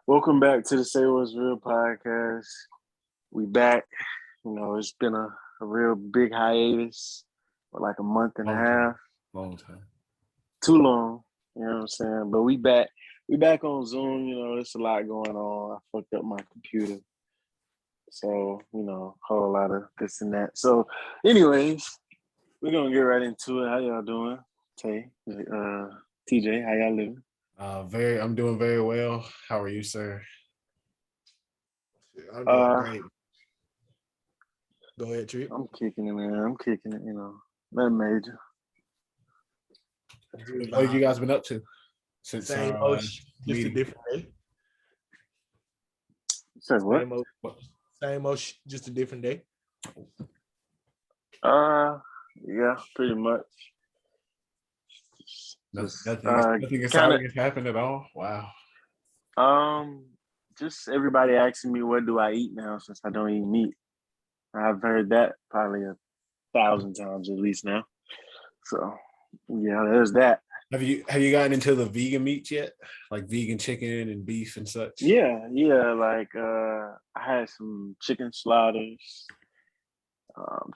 Welcome back to the Say What's Real podcast. We back. It's been a real big hiatus for like a month and a Long time. half. Long time. Too long. You know what I'm saying? But we back. We back on Zoom. There's a lot going on. I fucked up my computer. So, whole lot of this and that. So, anyways, we're gonna get right into it. How y'all doing? Tay, TJ, how y'all living? I'm doing very well. How are you, sir? I'm doing great. Go ahead, Tree. I'm kicking it, man. I'm kicking it, nothing major. What have you guys been up to since Same old, just a different day. Says what? Same old, just a different day. Yeah, pretty much. Nothing exciting has happened at all. Wow. Just everybody asking me what do I eat now since I don't eat meat. I've heard that probably 1,000 times at least now. So yeah, there's that. Have you gotten into the vegan meats yet? Like vegan chicken and beef and such? Yeah. Like I had some chicken slaughters,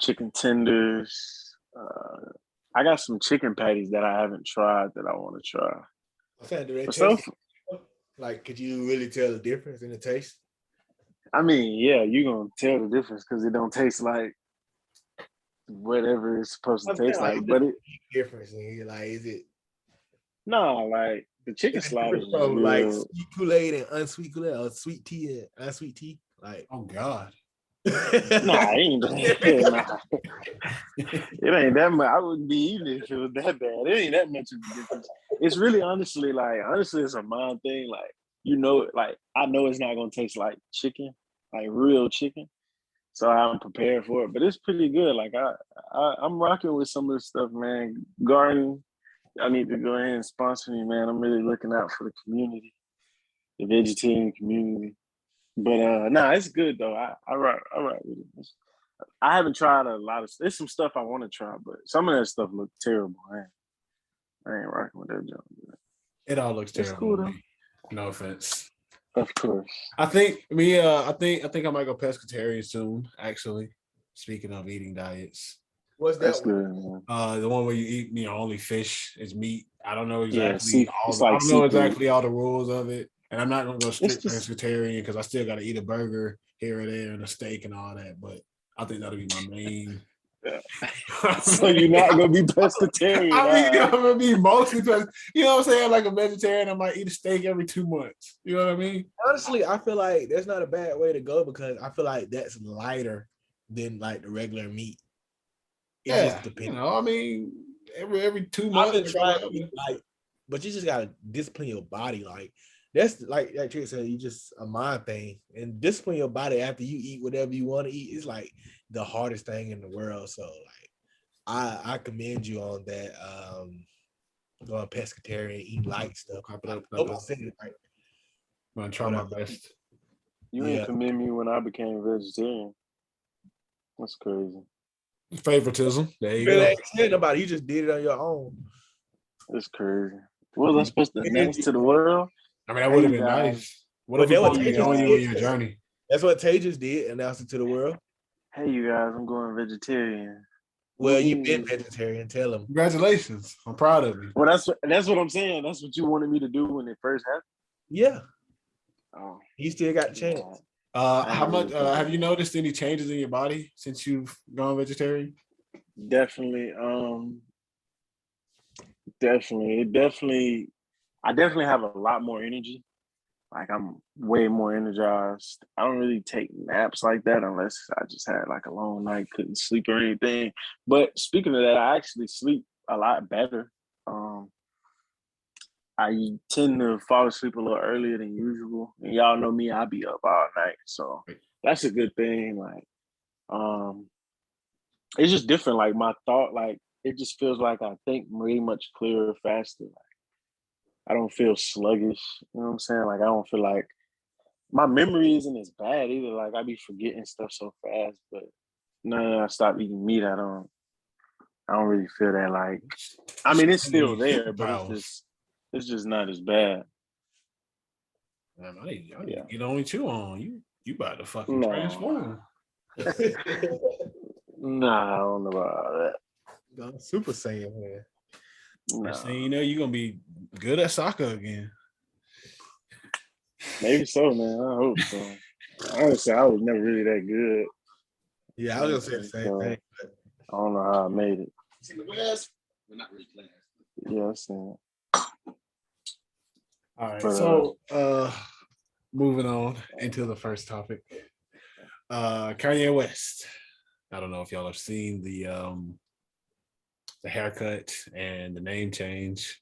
chicken tenders. I got some chicken patties that I haven't tried that I want to try. Like, could you really tell the difference in the taste? I mean, yeah, you're gonna tell the difference because it don't taste like whatever it's supposed to taste like. But it difference in here, like, is it? No, like the chicken slaughter from like sweet Kool-Aid and unsweet Kool-Aid, or sweet tea and unsweet tea. Like, oh God. Nah, it ain't that. It ain't that much. I wouldn't be eating it if it was that bad. It ain't that much of a difference. It's really honestly, it's a mind thing. Like, I know it's not gonna taste like chicken, like real chicken. So I'm prepared for it. But it's pretty good. Like I'm rocking with some of this stuff, man. Garden, I need to go ahead and sponsor me, man. I'm really looking out for the community, the vegetarian community. But it's good though. I rock with it. I haven't tried a lot of. There's some stuff I want to try, but some of that stuff looks terrible. I ain't rocking with that junk. It all looks terrible. Cool, though. No offense. Of course. I think I might go pescatarian soon. Actually, speaking of eating diets. What's that? That's good, man. The one where you eat, only fish is meat. I don't know exactly. All the rules of it, and I'm not gonna go strict pescatarian because I still got to eat a burger here or there and a steak and all that. But I think that'll be my main. So you're not gonna be pescatarian? I'm gonna be mostly pescatarian. You know what I'm saying? Like a vegetarian, I might eat a steak every 2 months. You know what I mean? Honestly, I feel like that's not a bad way to go because I feel like that's lighter than like the regular meat. Just depends. I mean, every 2 months. But you just gotta discipline your body. Like that's like Trick said, you just a mind thing. And discipline your body after you eat whatever you want to eat is like the hardest thing in the world. So like I commend you on that. Going pescatarian, eat light stuff. I'm gonna try my best. You ain't commend me when I became vegetarian. That's crazy. Favoritism. There you go. Ain't nobody. You just did it on your own. That's crazy. What was I supposed to announce to the world? I mean, that would have been nice. What if you on your journey? That's what Tay just did, announce it to the world. Hey, you guys, I'm going vegetarian. Well, you've been vegetarian. Tell them. Congratulations. I'm proud of you. Well, that's what I'm saying. That's what you wanted me to do when it first happened? Yeah. Oh. You still got a chance. How much have you noticed any changes in your body since you've gone vegetarian? Definitely. I definitely have a lot more energy. Like I'm way more energized. I don't really take naps like that unless I just had like a long night, couldn't sleep or anything. But speaking of that, I actually sleep a lot better. I tend to fall asleep a little earlier than usual. And y'all know me, I'll be up all night. So that's a good thing. Like, it's just different. Like my thought, like it just feels like I think way much clearer, faster. Like I don't feel sluggish. You know what I'm saying? Like I don't feel like my memory isn't as bad either. Like I be forgetting stuff so fast. But no, I stopped eating meat. I don't really feel that. Like, I mean, it's still there, but it's just not as bad. Man, I need to get on with you on. You about to fucking No. transform. Nah, I don't know about that. Super Saiyan, man. Next thing you know, you're gonna be good at soccer again. Maybe so, man. I hope so. Honestly, I was never really that good. Yeah, I was gonna say the same thing. But I don't know how I made it. See the glass? We're not really glass. Yeah, I've seen it. All right, so moving on into the first topic. Kanye West. I don't know if y'all have seen the haircut and the name change.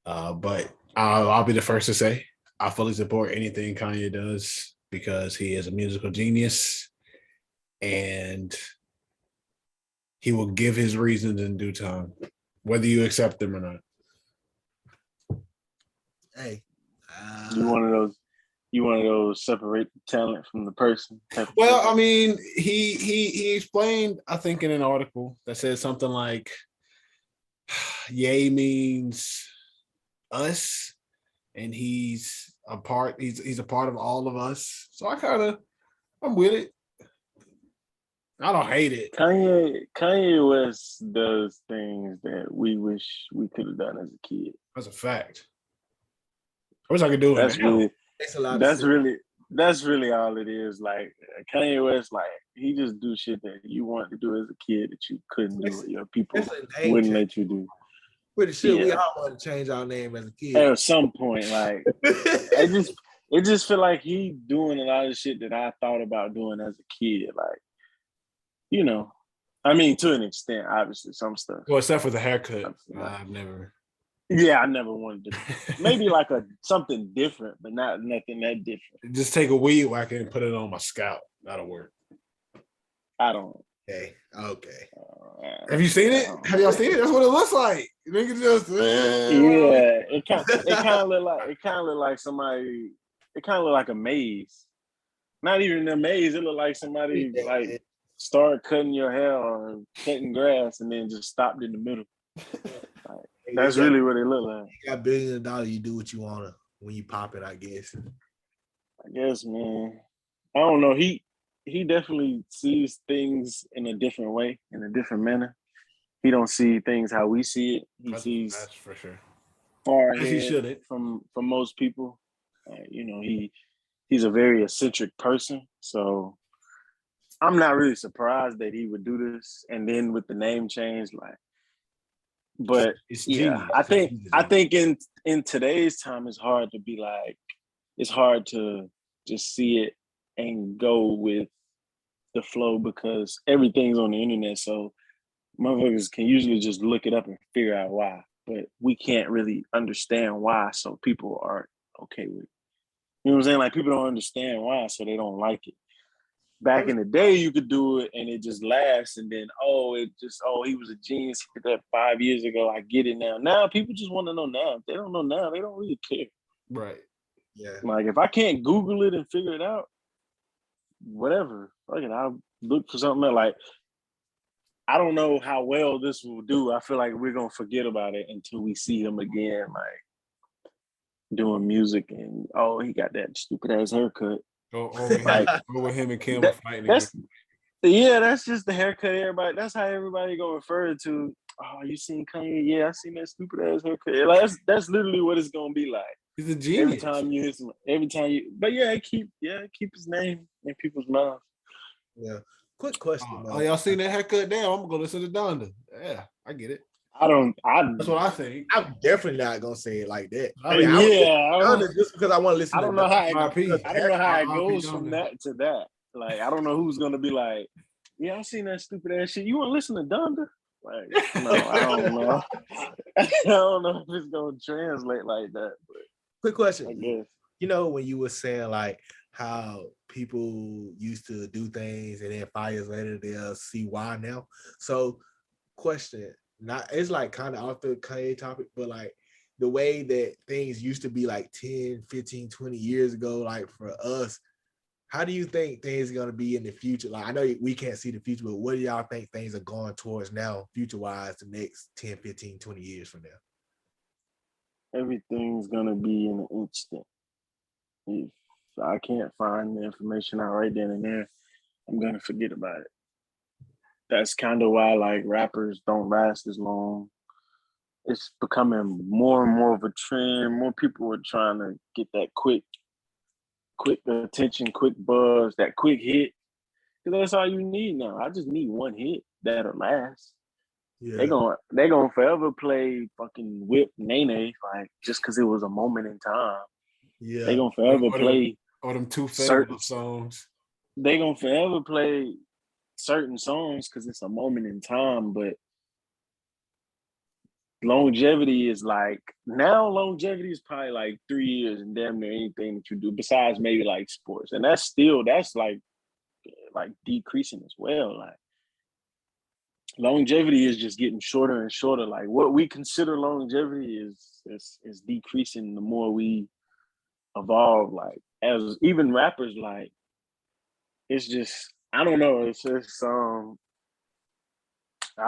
But I'll be the first to say I fully support anything Kanye does because he is a musical genius and he will give his reasons in due time, whether you accept them or not. hey, You one of those separate the talent from the person. Well, I mean, he explained, I think, in an article that said something like, "Yay means us, and he's a part. He's a part of all of us." So I'm with it. I don't hate it. Kanye West does things that we wish we could have done as a kid. That's a fact. I wish I could do it. That's really all it is. Like Kanye West, like he just do shit that you wanted to do as a kid that you couldn't do. Your people wouldn't let you do. Pretty sure we all want to change our name as a kid. At some point, like it just feel like he doing a lot of shit that I thought about doing as a kid. Like, you know, I mean, to an extent, obviously, some stuff. Well, except for the haircut, I've never. Yeah, I never wanted to. Maybe like something different, but not nothing that different. Just take a weed whacker and put it on my scalp. That'll work. I don't. Okay. Have you seen it? Have y'all seen it? That's what it looks like. Nigga just yeah. It kind of look like somebody. It kind of look like a maze. Not even a maze. It look like somebody like started cutting your hair or cutting grass and then just stopped in the middle. Like, that's really what it look like. You got $billions of dollars. You do what you wanna when you pop it. I guess, man. I don't know. He definitely sees things in a different way, in a different manner. He don't see things how we see it. He sees that's for sure far ahead from most people. You know, he's a very eccentric person, so I'm not really surprised that he would do this. And then with the name change, like, but yeah, I think in today's time, it's hard to just see it and go with the flow because everything's on the internet. So motherfuckers can usually just look it up and figure out why, but we can't really understand why. So people aren't okay with it. You know what I'm saying? Like people don't understand why, so they don't like it. Back in the day, you could do it and it just laughs, and then he was a genius. He did that 5 years ago. I get it now. Now people just want to know now. If they don't know now, they don't really care. Right. Yeah. Like if I can't Google it and figure it out, whatever. Fuck it, I'll look for something else. Like I don't know how well this will do. I feel like we're gonna forget about it until we see him again, like doing music and he got that stupid ass haircut. Over him and Kim fighting. That's just the haircut. Everybody. That's how everybody gonna refer to. Oh, you seen Kanye? Yeah, I seen that stupid ass haircut. Like that's literally what it's gonna be like. He's a genius. Every time you. But yeah, keep his name in people's mouths. Yeah. Quick question. Y'all seen that haircut? Damn, I'm gonna listen to Donda. Yeah, I get it. That's what I think. I'm definitely not gonna say it like that. Just because I want to listen. I don't know how it goes from that to that. Like I don't know who's gonna be like, yeah, I seen that stupid ass shit. You want to listen to Donda? Like, no, I don't know. I don't know if it's gonna translate like that. But quick question. I guess. You know when you were saying like how people used to do things and then 5 years later they'll see why now. So, question. It's like kind of off the Kanye topic, but like the way that things used to be like 10, 15, 20 years ago, like for us, how do you think things are going to be in the future? Like, I know we can't see the future, but what do y'all think things are going towards now, future-wise, the next 10, 15, 20 years from now? Everything's going to be in an instant. if I can't find the information out right then and there, I'm gonna forget about it. That's kind of why like rappers don't last as long. It's becoming more and more of a trend. More people are trying to get that quick attention, quick buzz, that quick hit. Because that's all you need now. I just need one hit that'll last. Yeah, They gonna forever play fucking Whip Nene like just because it was a moment in time. They yeah, gonna forever play or them two Fetty certain. Wap songs. They gonna forever play certain songs because it's a moment in time. But longevity is like now. Longevity is probably like 3 years and damn near anything that you do besides maybe like sports, and that's like decreasing as well. Like longevity is just getting shorter and shorter. Like what we consider longevity is decreasing the more we evolve. Like as even rappers, like it's just I don't know. It's just I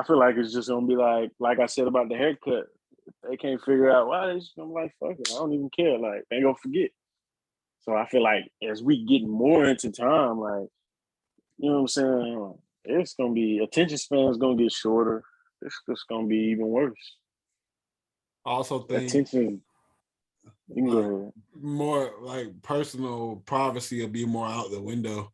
feel like it's just gonna be like I said about the haircut. If they can't figure out why, they just gonna be like fuck it. I don't even care. Like they gonna forget. So I feel like as we get more into time, like you know what I'm saying, it's gonna be attention span is gonna get shorter. It's just gonna be even worse. I also think Attention. You can go like ahead. more like personal privacy will be more out the window.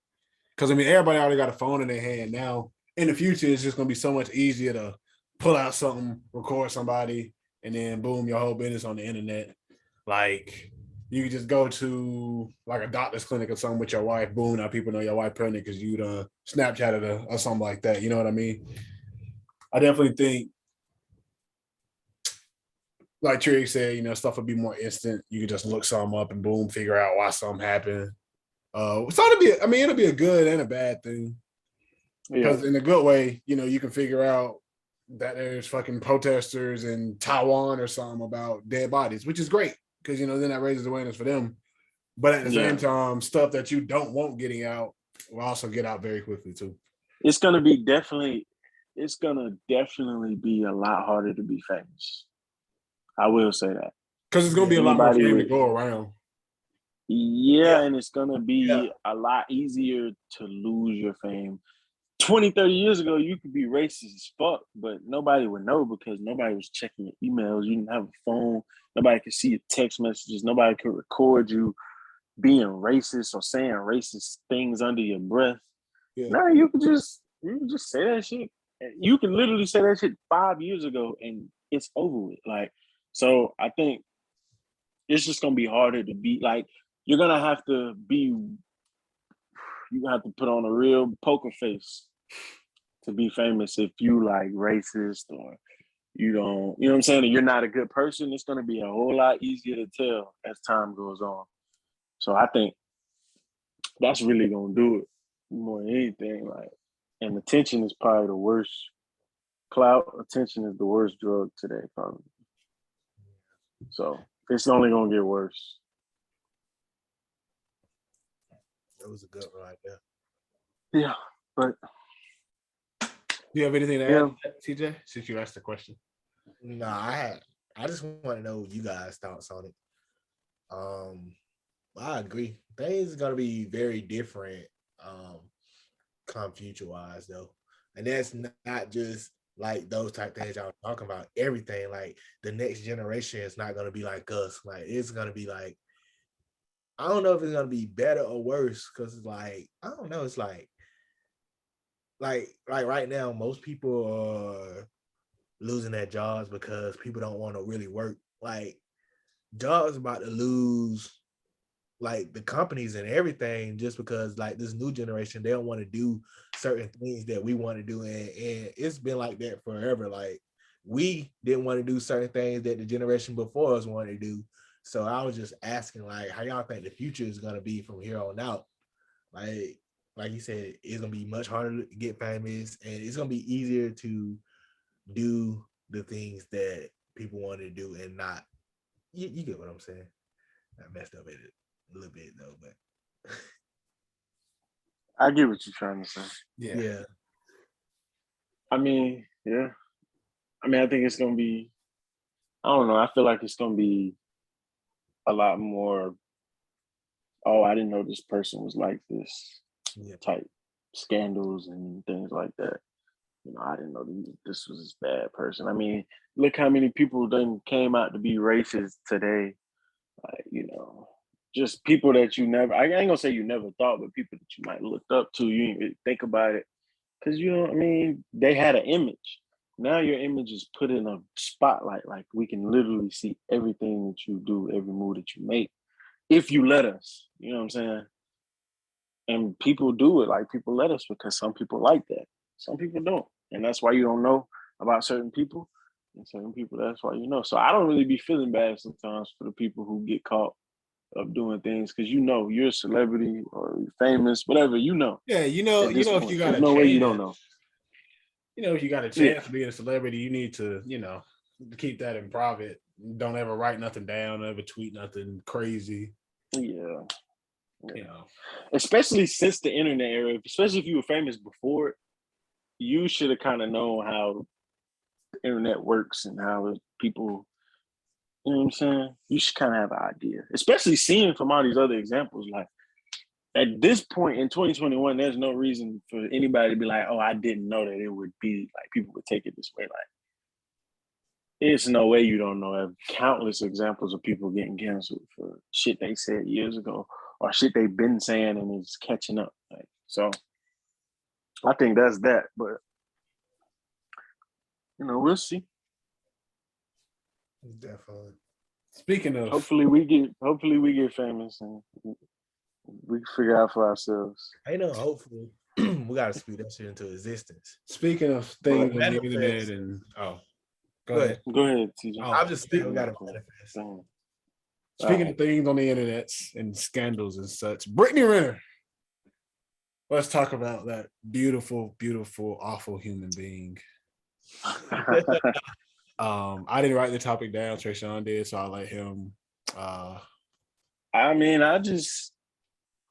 Because I mean, everybody already got a phone in their hand now. In the future, it's just gonna be so much easier to pull out something, record somebody, and then boom, your whole business on the internet. Like you could just go to like a doctor's clinic or something with your wife. Boom, now people know your wife pregnant because you Snapchatted her or something like that. You know what I mean? I definitely think, like Trig said, stuff would be more instant. You could just look something up and boom, figure out why something happened. So it'll be a good and a bad thing. Yeah. Because in a good way, you can figure out that there's fucking protesters in Taiwan or something about dead bodies, which is great because then that raises awareness for them. But at the same time, stuff that you don't want getting out will also get out very quickly too. It's gonna definitely be a lot harder to be famous. I will say that. Because it's gonna be a lot more Anybody fame to with go around. yeah, and it's gonna yeah, be a lot easier to lose your fame. 20, 30 years ago, you could be racist as fuck, but nobody would know because nobody was checking your emails. You didn't have a phone. Nobody could see your text messages. Nobody could record you being racist or saying racist things under your breath. Yeah. Now you can just say that shit. You can literally say that shit 5 years ago and it's over with. Like, so I think it's just gonna be harder to be like you're gonna have to be you have to put on a real poker face to be famous if you like racist or you don't, you know what I'm saying? You're not a good person. It's gonna be a whole lot easier to tell as time goes on. So I think that's really gonna do it more than anything. Like, and attention is probably the worst. Clout attention is the worst drug today, probably. So it's only gonna get worse. that was a good one right there. Yeah, but Do you have anything to add yeah, to that, TJ? Since you asked the question. No, I just want to know you guys' thoughts on it. I agree. Things are gonna be very different, come future wise though, and that's not just like those type things y'all talking about. Everything like the next generation is not gonna be like us. Like it's gonna be like I don't know if it's gonna be better or worse because it's like I don't know. It's like right now, most people are losing their jobs because people don't want to really work. Like jobs about to lose like the companies and everything just because like this new generation they don't want to do certain things that we want to do and it's been like that forever. Like we didn't want to do certain things that the generation before us wanted to do. So I was just asking like how y'all think the future is going to be from here on out. Like you said, it's gonna be much harder to get famous and it's gonna be easier to do the things that people want to do and not you get what I'm saying. I messed up at it a little bit though, but I get what you're trying to say. yeah. I mean, yeah. I mean, I think it's gonna be. I don't know. I feel like it's gonna be a lot more oh, I didn't know this person was like this Yeah. type scandals and things like that. I didn't know this was this bad person. I mean, look how many people then came out to be racist today. Like, just people that you never, I ain't gonna say you never thought, but people that you might looked up to, you didn't really think about it. Cause they had an image. Now your image is put in a spotlight. Like we can literally see everything that you do, every move that you make, if you let us. You know what I'm saying? And people do it, like people let us, because some people like that. Some people don't. And that's why you don't know about certain people. And certain people, that's why you know. So I don't really be feeling bad sometimes for the people who get caught of doing things, because you're a celebrity or you're famous, whatever, Yeah, at this if you point. got There's a no way you chance, don't know. if you got a Yeah. chance to be a celebrity, you need to, keep that in private. Don't ever write nothing down, ever tweet nothing crazy. Yeah. Especially since the internet era, especially if you were famous before, you should have kind of known how the internet works and how people, you know what I'm saying? You should kind of have an idea, especially seeing from all these other examples. Like at this point in 2021, there's no reason for anybody to be like, oh, I didn't know that it would be like people would take it this way. Like, it's no way you don't know. I have countless examples of people getting canceled for shit they said years ago or shit they've been saying and it's catching up. Like, so I think that's that. But we'll see. Definitely. Speaking of, hopefully we get famous and we can figure out for ourselves. I know. Hopefully, we gotta speak that shit into existence. Speaking of things on the manifest. internet and Go ahead, TJ. I'm just saying we gotta manifest. Speaking of things on the internet and scandals and such, Brittany Renner. Let's talk about that beautiful, beautiful, awful human being. I didn't write the topic down. Trayshawn did, so I'll let him. I mean,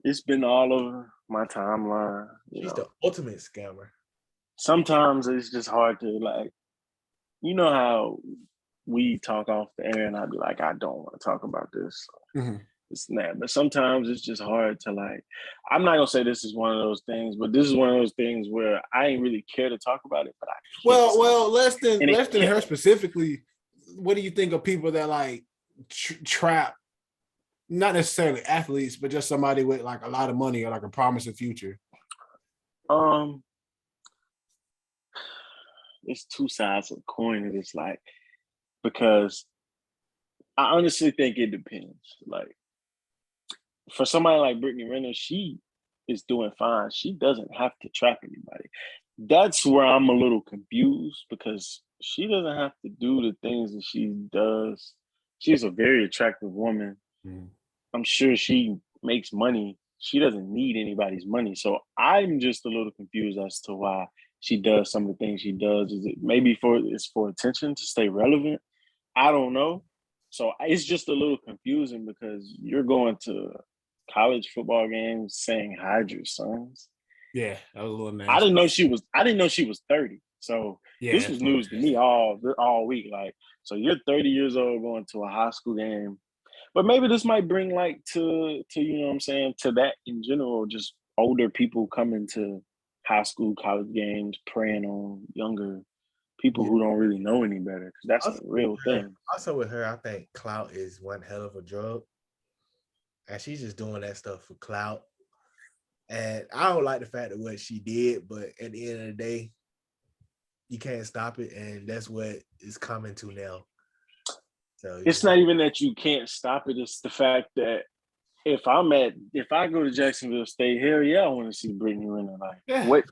it's been all over my timeline. She's the ultimate scammer. Sometimes it's just hard to like, how we talk off the air and I'd be like, I don't want to talk about this. Mm-hmm. It's that. But sometimes it's just hard to like, I'm not gonna say this is one of those things, but this is one of those things where I ain't really care to talk about it, but I well, less than her specifically. What do you think of people that like trap, not necessarily athletes, but just somebody with like a lot of money or like a promising future? It's two sides of the coin. It's like, because I honestly think it depends. Like, for somebody like Brittany Renner, she is doing fine. She doesn't have to trap anybody. That's where I'm a little confused, because she doesn't have to do the things that she does. She's a very attractive woman. Mm. I'm sure she makes money. She doesn't need anybody's money. So I'm just a little confused as to why she does some of the things she does. Is it maybe it's for attention to stay relevant? I don't know. So it's just a little confusing, because you're going to college football games saying hide your sons. Yeah, that was a little nasty. I didn't know she was 30. So this was news to me all week. Like, so you're 30 years old going to a high school game. But maybe this might bring light to you know what I'm saying, to that in general, just older people coming to high school, college games, preying on younger people who don't really know any better, because that's a real thing. Also with her, I think clout is one hell of a drug. And she's just doing that stuff for clout. And I don't like the fact of what she did, but at the end of the day, you can't stop it. And that's what is coming to now. So it's not even that you can't stop it. It's the fact that if I go to Jacksonville State, hell yeah, I want to see Brittany Renner. Like,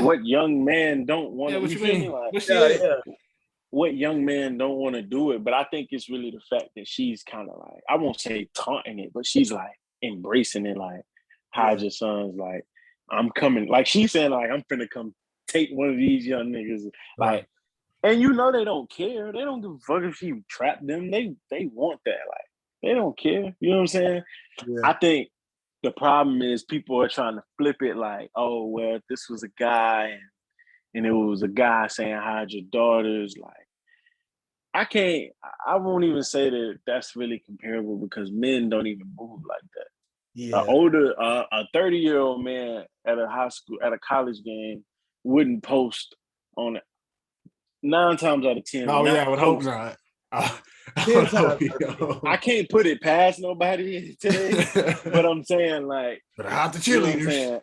what young man don't want to? What you you feel mean? me? Like, Yeah. What young man don't want to do it? But I think it's really the fact that she's kind of like, I won't say taunting it, but she's like embracing it. Like, hide your sons. Like, I'm coming. Like, she's saying, like, I'm finna come take one of these young niggas. Like, and they don't care. They don't give a fuck if she trapped them. They want that. Like, they don't care. You know what I'm saying? Yeah. I think the problem is people are trying to flip it like, oh, well, if this was a guy and it was a guy saying hide your daughters, like, I won't even say that that's really comparable, because men don't even move like that. Yeah. A 30-year-old man at a college game wouldn't post on it. 9 times out of 10. Oh yeah, I would hope post. not. I 10 would hope times. he don't. I can't put it past nobody today, but I'm saying like, But hot the you know what I'm cheerleaders.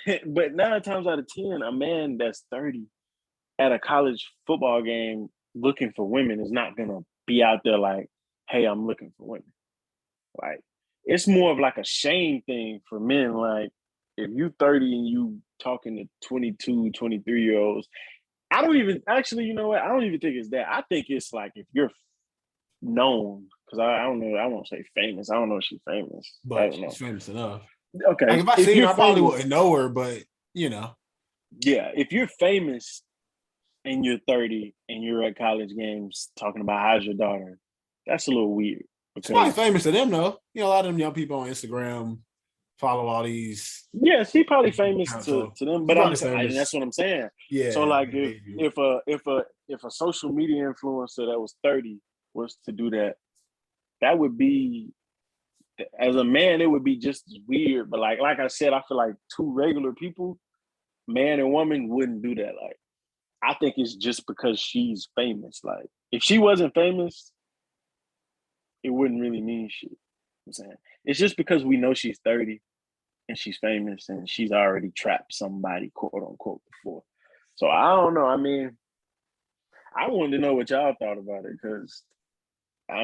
saying? But 9 times out of 10, a man that's 30 at a college football game looking for women is not gonna be out there like, hey, I'm looking for women. Like, it's more of like a shame thing for men. Like, if you 30 and you talking to 22, 23-year-olds, I don't even actually, you know what? I don't even think it's that. I think it's like if you're known, because I don't know, I won't say famous. I don't know if she's famous. I But don't know. she's famous enough. Okay. Like if I seen her, I probably wouldn't know her, but you know. Yeah, if you're famous and you're 30 and you're at college games talking about how's your daughter, that's a little weird. It's probably famous to them though. You know, a lot of them young people on Instagram follow all these. Yeah, she probably famous to them, but that's what I'm saying. Yeah. So like if a social media influencer that was 30 was to do that, that would be, as a man, it would be just as weird. But like I said, I feel like two regular people, man and woman, wouldn't do that. Like, I think it's just because she's famous. Like, if she wasn't famous, it wouldn't really mean shit. I'm saying it's just because we know she's 30 and she's famous and she's already trapped somebody, quote unquote, before. So I don't know. I mean, I wanted to know what y'all thought about it because,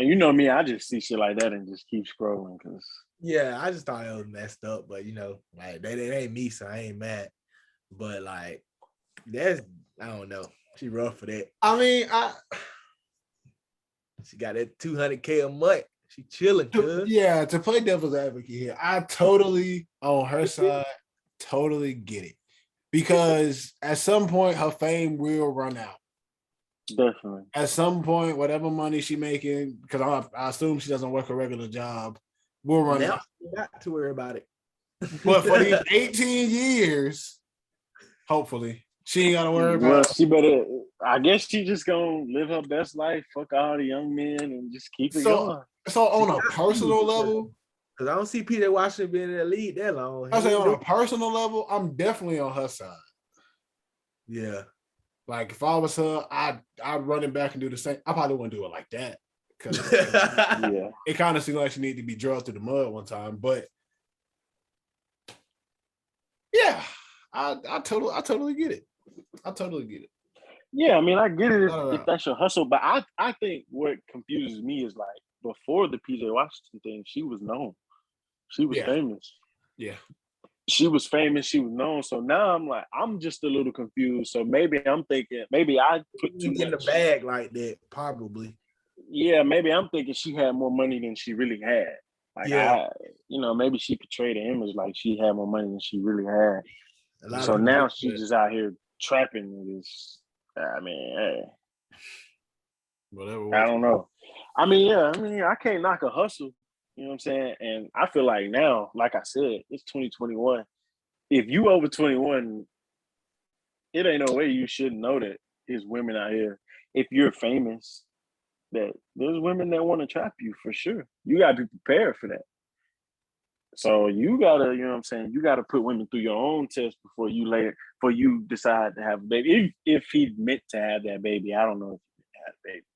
you know me, I just see shit like that and just keep scrolling. Because yeah, I just thought it was messed up, but you know, like that ain't me, so I ain't mad. But like, I don't know. She rough for that. I mean, she got that 200K a month. She chilling. Yeah, to play devil's advocate here, I totally on her side, totally get it. Because at some point her fame will run out. Definitely. At some point, whatever money she making, because I assume she doesn't work a regular job, will run out. Not to worry about it. But for these 18 years, hopefully, she ain't got to worry about. Well, she better. I guess she just gonna live her best life, fuck all the young men, and just keep it going. So on a personal level, because I don't see Peter Washington being in the league that long. I say on a personal level, I'm definitely on her side. Yeah. Like if I was her, I'd run it back and do the same. I probably wouldn't do it like that because it kind of seemed like she needed to be drugged through the mud one time. But yeah, I totally get it. I totally get it. Yeah, I mean, I get it if that's your hustle, but I think what confuses me is like before the PJ Washington thing, she was known. She was famous. Yeah. She was famous, she was known. So now I'm like, I'm just a little confused. So maybe I'm thinking, maybe I put too much in the bag like that, probably. Yeah, maybe I'm thinking she had more money than she really had. Like maybe she portrayed an image like she had more money than she really had. So now she's just out here trapping niggas. I mean, hey. Whatever. I don't know. I mean, I can't knock a hustle. You know what I'm saying? And I feel like now, like I said, it's 2021. If you over 21, it ain't no way you shouldn't know that there's women out here. If you're famous, that there's women that want to trap you for sure. You gotta be prepared for that. So you gotta, you know what I'm saying, you gotta put women through your own test before you decide to have a baby. If he meant to have that baby, I don't know if he had a baby.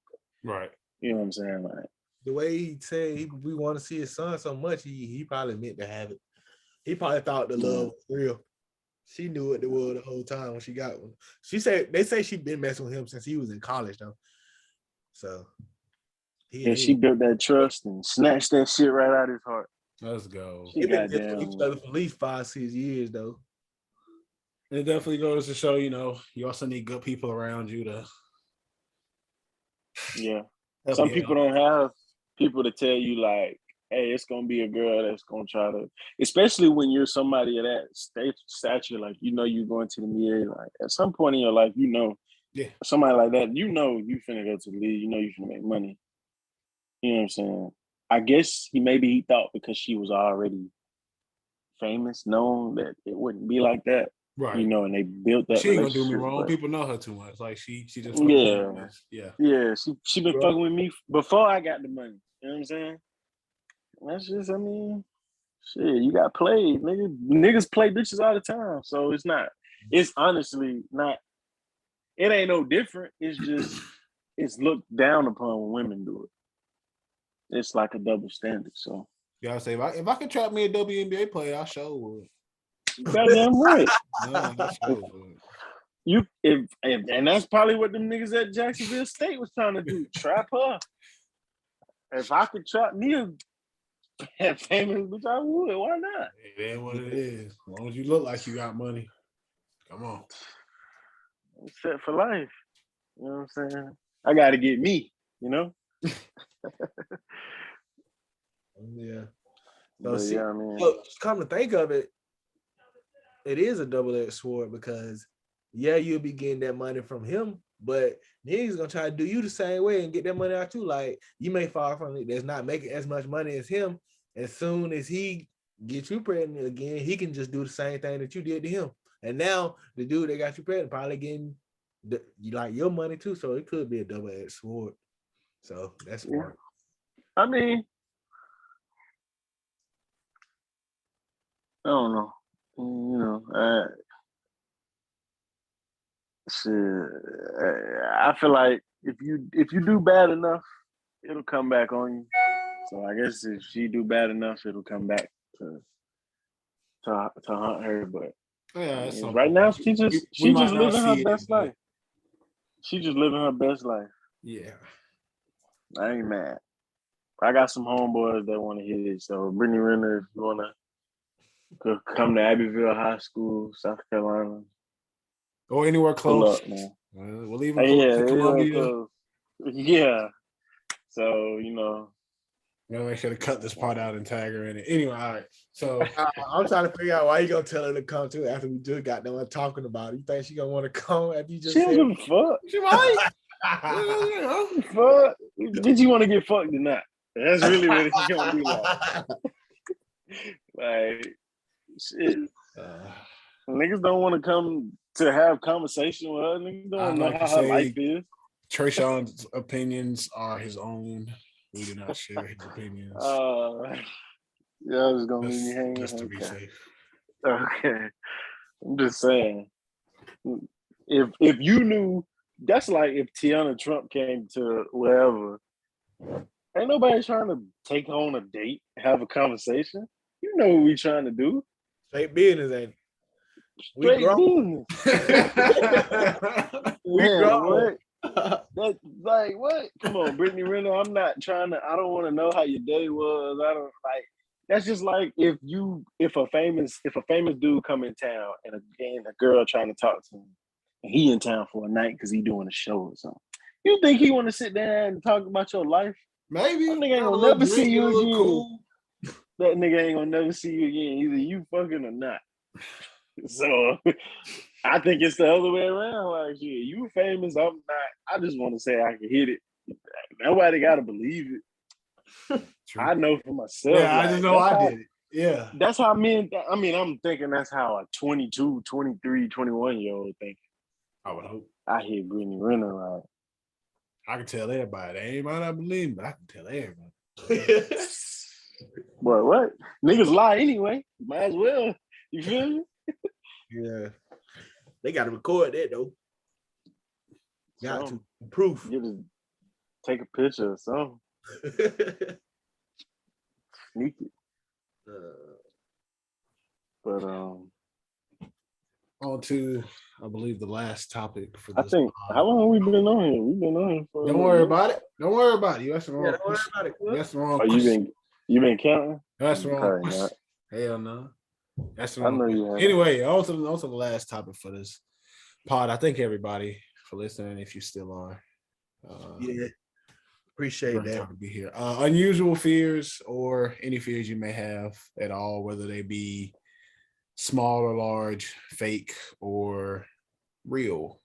Right. You know what I'm saying? Like the way he said we want to see his son so much, he probably meant to have it. He probably thought the love was real. She knew what it was the whole time when she got one. They say she been messing with him since he was in college though. So she built that trust and snatched that shit right out of his heart. Let's go. They've been with each other for at least 5-6 years though. It definitely goes to show, you also need good people around you to. Yeah. Some people don't have people to tell you like, hey, it's gonna be a girl that's gonna try to, especially when you're somebody of that stature, like you're going to the NBA. Like at some point in your life, somebody like that, you finna go to the league, you finna make money. You know what I'm saying? I guess he thought because she was already famous, known, that it wouldn't be like that. Right. And they built that. She ain't gonna do me wrong. People know her too much. Like she just Yeah. She been fucking with me before I got the money. You know what I'm saying? That's just, Shit, you got played, nigga. Niggas play bitches all the time, so it's not. It's honestly not. It ain't no different. It's just it's looked down upon when women do it. It's like a double standard. So You gotta say if I could trap me a WNBA player, I sure would. goddamn right. No, I sure would. If and that's probably what them niggas at Jacksonville State was trying to do. Trap her. If I could trap me a famous bitch, I would. Why not? It ain't what it is. As long as you look like you got money. Come on. I'm set for life. You know what I'm saying? I gotta get me, you know? Yeah. So see, yeah, I mean, look, come to think of it, it is a double-edged sword because yeah, you'll be getting that money from him, but he's gonna try to do you the same way and get that money out too. Like you may fall from it that's not making as much money as him. As soon as he gets you pregnant again, he can just do the same thing that you did to him. And now the dude that got you pregnant probably getting your money too. So it could be a double-edged sword. So that's smart. I mean, I don't know. You know, shit, I feel like if you do bad enough, it'll come back on you. So I guess if she do bad enough, it'll come back to hunt her. But Yeah, right now she just living her best life. She just living her best life. Yeah. I ain't mad. I got some homeboys that want to hit it. So Brittany Renner, if you want to come to Abbeville High School, South Carolina. Or anywhere close. Pull up, man. We'll even close to Columbia. Yeah. So, you know. Make sure to cut this part out and tag her in it. Anyway, all right. So I'm trying to figure out why you gonna tell her to come too after we just got done talking about it. You think she gonna want to come after you just she said? She don't give a fuck. She might. Fuck. Did you want to get fucked or not? That's really what it's gonna be like. Like, shit. Niggas don't want to come to have conversation with her. Niggas don't know how her life is. Trayshawn's opinions are his own. We do not share his opinions. Yeah, I was gonna leave me hanging. Just to be safe. Okay. I'm just saying. If you knew, that's like if Tiana Trump came to wherever. Ain't nobody trying to take on a date, have a conversation. You know what we trying to do. Straight business, ain't it? Straight business. We grow. That's like what? Come on, Brittany Renner. I don't want to know how your day was. I don't like. That's just like if a famous dude come in town and a girl trying to talk to him, and he in town for a night because he doing a show or something. You think he want to sit down and talk about your life? Maybe. That nigga ain't gonna never see you again. Cool. That nigga ain't gonna never see you again. Either you fucking or not. So I think it's the other way around. Like, yeah, you famous, I'm not. I just want to say I can hit it. Nobody got to believe it. I know for myself. Yeah, I just know I did it. Yeah. That's how men, I'm thinking that's how a 22, 23, 21-year-old think. I would hope. I hear Brittany Renner like. I can tell everybody. They might not believe me, but I can tell everybody. What? Niggas lie anyway. Might as well. You feel me? Yeah. They got to record that, though. Got to. Proof. You just take a picture or something. Sneak it. But on to, I believe, the last topic for this. I think, how long have we been on here? We've been on here for. Don't worry about it. Don't worry about it. You asked the wrong. Don't worry about it. That's the wrong. You been counting? That's the wrong. Hell no. That's the wrong. I know you have. Anyway, on to the last topic for this pod. I thank everybody for listening. If you still are. Yeah. Appreciate that. To be here. Unusual fears or any fears you may have at all, whether they be small or large, fake or real.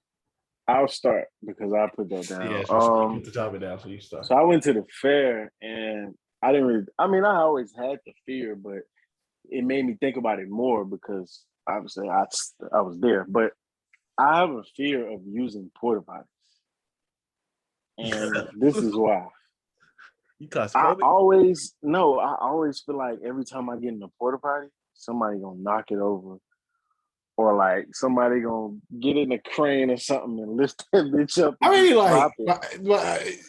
I'll start because I put that down. Yeah, put the topic down so you start. So I went to the fair and I didn't really. I mean, I always had the fear, but it made me think about it more because obviously I was there. But I have a fear of using Port-A-Potties. And this is why. You I claustrophobic? always feel like every time I get in a porta potty, somebody gonna knock it over. Or like somebody gonna get in a crane or something and lift that bitch up. I mean, like, drop it.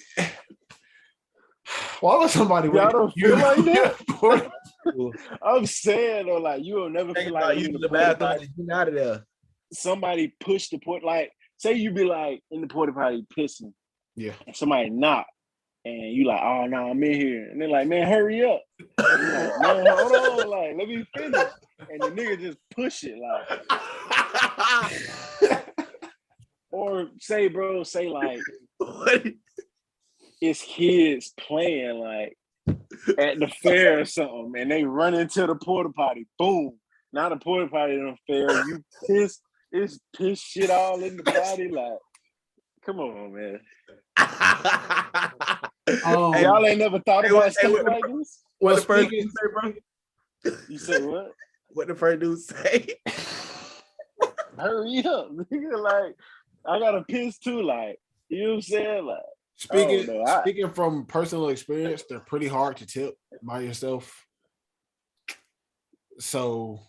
why would somebody Y'all wait? don't feel like that? Well, I'm saying though, like you will never think feel like about you you in to the the porta bathroom potty. and you out of there. Somebody push the port. Like say you be like in the porta potty pissing, Yeah. and somebody knock, and you like, oh no, I'm in here, and they're like, man, hurry up. And you're like, man, hold on, like let me finish, and the nigga just push it, like. Or say like What? it's kids playing like at the fair or something, and they run into the porta potty. Boom! Now the porta potty on the fair. You piss. It's piss shit all in the potty. Like, come on, man. Y'all ain't never thought about stuff like this. What the first dude say, bro? You say what? What the first dude say? Hurry up, nigga! Like, I gotta piss too. Like, you know what I'm saying? Like. Speaking from personal experience, they're pretty hard to tip by yourself. So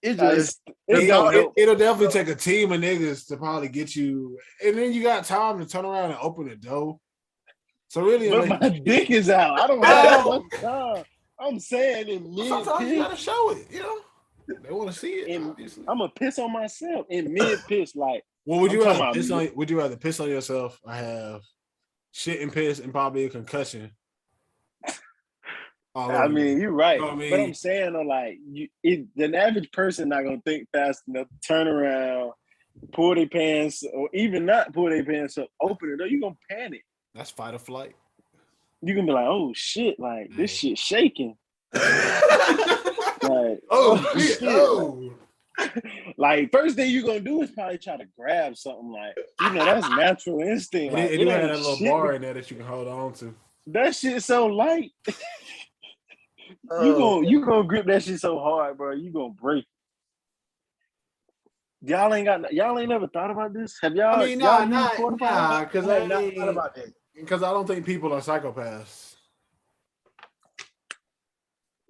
it'll definitely take a team of niggas to probably get you, and then you got time to turn around and open the door. So really, but my dick is out. I don't have that much time. I'm saying in mid sometimes you gotta show it. You know, they want to see it. Obviously. I'm gonna piss on myself in mid piss. Like, well, would you rather piss on yourself? I have shit and piss and probably a concussion. I mean, you're right. You know what I mean? But I'm saying, though, like, the average person not gonna think fast enough to turn around, pull their pants, or even not pull their pants up, open it up. You're gonna panic. That's fight or flight. You can be like, oh shit, like this shit shaking. Like, shit. Oh. Like, first thing you're gonna do is probably try to grab something, like, you know, that's natural instinct. Like, it had a little bar in there that you can hold on to. That shit's so light. You gonna grip that shit so hard, bro. You gonna break. Y'all ain't never thought about this? Have y'all? I mean, nah, because I not thought about that. Because I don't think people are psychopaths.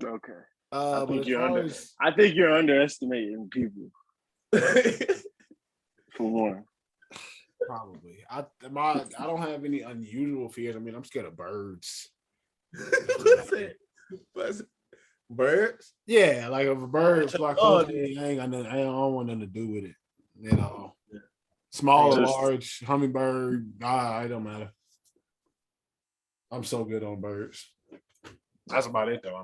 Okay. I think you're underestimating people. For one. Probably. I don't have any unusual fears. I mean, I'm scared of birds. What's it? Birds? Yeah, like if a bird fly close to me, I don't want nothing to do with it. You know, small or large, hummingbird, it don't matter. I'm so good on birds. That's about it, though. I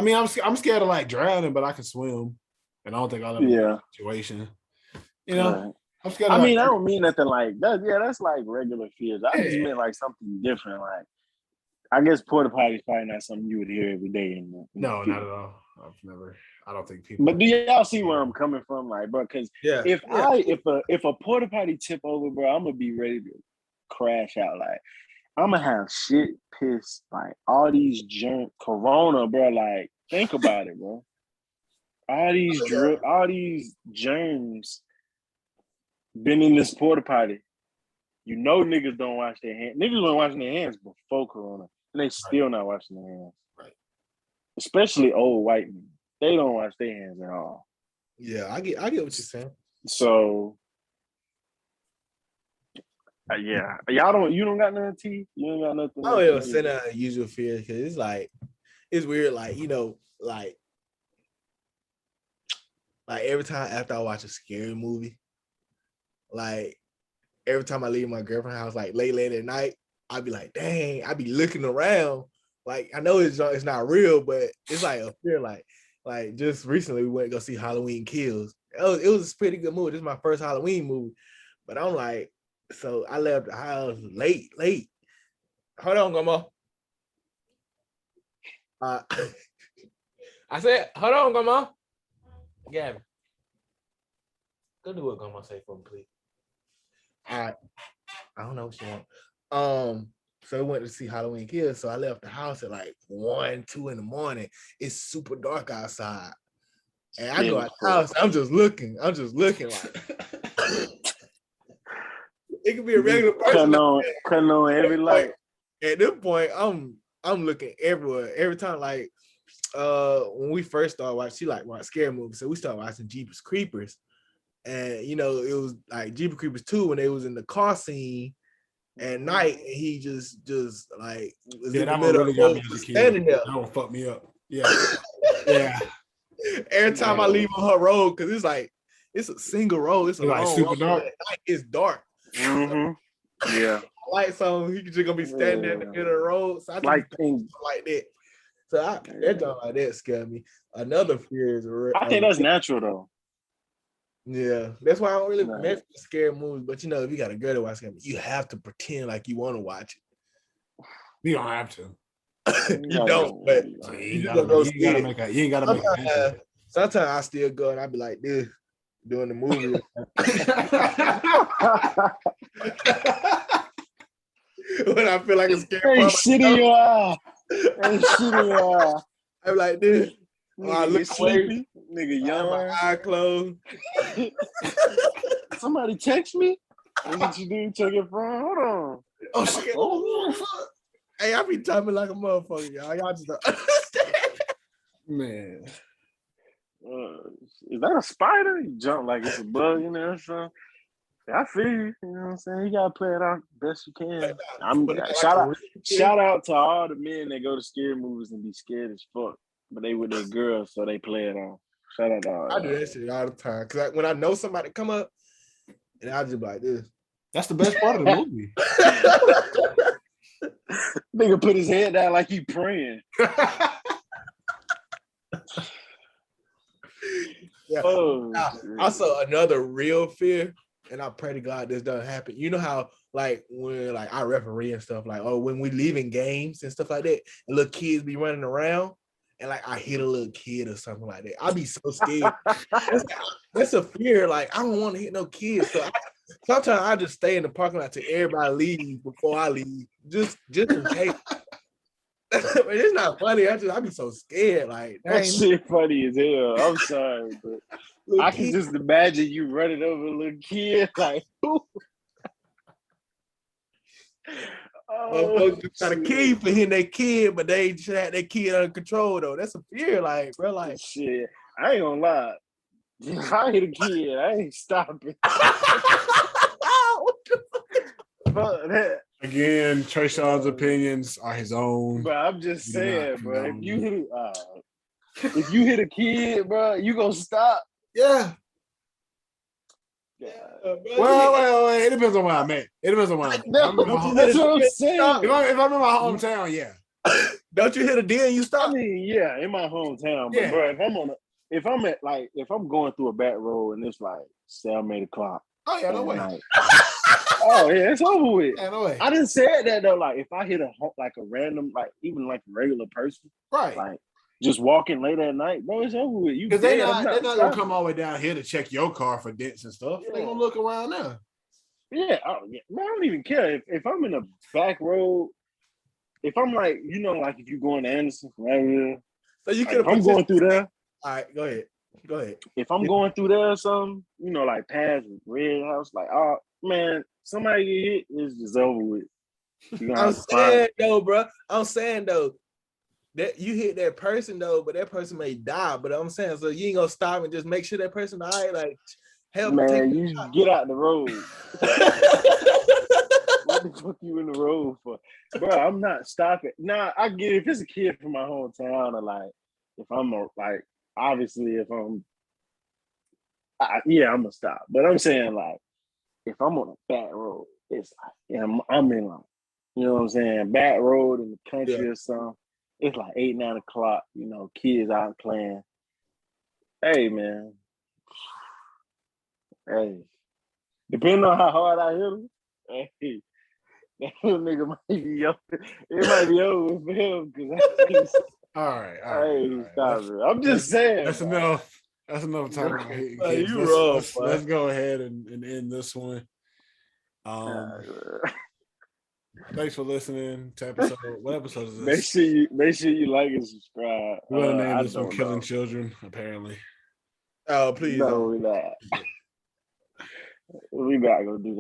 mean, I'm scared of like drowning, but I can swim, and I don't think I'll ever be in a situation. You know, right. I'm scared. I don't mean nothing like that. Yeah, that's like regular fears. I just meant like something different. Like, I guess porta potty is probably not something you would hear every day. No, not at all. I don't think people. But do y'all see where I'm coming from? Like, bro, because if a porta potty tip over, bro, I'm gonna be ready to crash out. Like, I'm gonna have shit, piss, like all these corona, bro. Like, think about it, bro. All these germs been in this porta potty. You know, niggas don't wash their hands. Niggas were washing their hands before corona, and they still not washing their hands. Right. Especially old white men. They don't wash their hands at all. Yeah, I get what you're saying. So, yeah, you don't got nothing, T? You ain't got nothing? I don't say that usual fear because it's weird, like, you know, like every time after I watch a scary movie, like every time I leave my girlfriend's house, like late at night, I'd be like, dang, I'd be looking around. Like, I know it's not real, but it's like a fear. Like just recently we went to go see Halloween Kills. It was a pretty good movie. This is my first Halloween movie. But I'm like, so I left the house late. Hold on, Grandma. I said, hold on, Grandma. Gavin. Go do what Grandma say for me, please. All right. I don't know what she want. So we went to see Halloween Kills. So I left the house at like 1, 2 in the morning. It's super dark outside. And I go out the house. I'm just looking like It could be a regular person. Cutting on every light. At this point, I'm looking everywhere. Every time, like when we first started watching, she like watch scary movies, so we started watching Jeepers Creepers, and you know it was like Jeepers Creepers 2 when they was in the car scene at night, and he just like was in the middle of the road, standing there. That would fuck me up. Yeah. Every time I leave on her road, because it's a single road, it's a long super road. dark. It's dark. Mm-hmm. Yeah. Lights on, he just gonna be standing there in the middle of the road. So I like that. So that job like that scared me. Another fear is I think that's natural though. Yeah, that's why I don't really mess with scary movies. But you know, if you got a girl to watch scary movies, you have to pretend like you want to watch it. You don't have to. You don't, but you gotta make it. Sometimes I still go and I be like this doing the movie. When I feel like it's scary. Hey, shit in your eye. Hey, shit in your eye. I'm like this. I look sleepy. Nigga, young. My eye closed. Somebody text me. What you do? Check your phone. Hold on. Oh shit. Oh, fuck. Hey, I be typing like a motherfucker, y'all. Y'all just don't understand. Man. Is that a spider? You jump like it's a bug in there or something. I feel you. You know what I'm saying? You gotta play it out best you can. Shout out to all the men that go to scary movies and be scared as fuck, but they with their girls, so they play it on. Shout out to all. I do that shit all the time because when I know somebody come up, and I just be like this. That's the best part of the movie. Nigga put his head down like he praying. Yeah. I saw another real fear, and I pray to God this doesn't happen. You know how like when like I referee and stuff, like when we leaving games and stuff like that, and little kids be running around, and like I hit a little kid or something like that. I'd be so scared. That's a fear. Like I don't want to hit no kids. So sometimes I just stay in the parking lot till everybody leaves before I leave, just in case. It's not funny. I be so scared. Like that shit funny as hell. I'm sorry, but I can just imagine you running over a little kid like. Try to kill you for hitting that kid, but they just had that kid under control though. That's a fear, like bro. Like shit, I ain't gonna lie. If I hit a kid, I ain't stopping. Fuck that. Again, Trayshawn's opinions are his own. But I'm just saying, bro. If you hit a kid, bro, you gonna stop? Yeah. Well, it depends on where I'm at. It depends on where I'm at. That's what I'm saying. If I'm in my hometown, yeah. Don't you hit a deer and you stop? I mean, yeah, in my hometown. But bro, if I'm going through a back road and it's like 7-8 o'clock. Oh yeah, no way. Oh yeah, it's over with. Yeah, no way. I didn't say that though. Like if I hit a random, like even like a regular person, right? Like just walking late at night, bro, it's over with. You because they're not gonna come all the way down here to check your car for dents and stuff. Yeah. They're gonna look around now. Yeah, man, I don't even care if I'm in a back road. If I'm like, you know, like if you're going to Anderson, right here. So you could. I'm going through there. All right, go ahead. If I'm going through there or something, you know, like past Red House, like, oh man, somebody get hit, it's just over with. I'm saying though, bro. I'm saying though that you hit that person though, but that person may die. But I'm saying so you ain't gonna stop and just make sure that person die. Like, help. Man, you get out the road. What the fuck you in the road for, bro? I'm not stopping. Nah, I get it. If it's a kid from my hometown, or like if I'm like. Obviously, if I'm gonna stop. But I'm saying like, if I'm on a back road, it's like I'm in like, you know what I'm saying, back road in the country or something. It's like 8-9 o'clock. You know, kids out playing. Hey man, hey, depending on how hard I hit him, hey, that little nigga might be over. It might be over for him because. All right. Stop it. I'm just saying. That's enough. That's enough time. Let's go ahead and end this one. Thanks for listening to episode. What episode is this? Make sure you like and subscribe. We're gonna name this one "Killing Children." Apparently. Oh please! No, we're not. We're not gonna do that.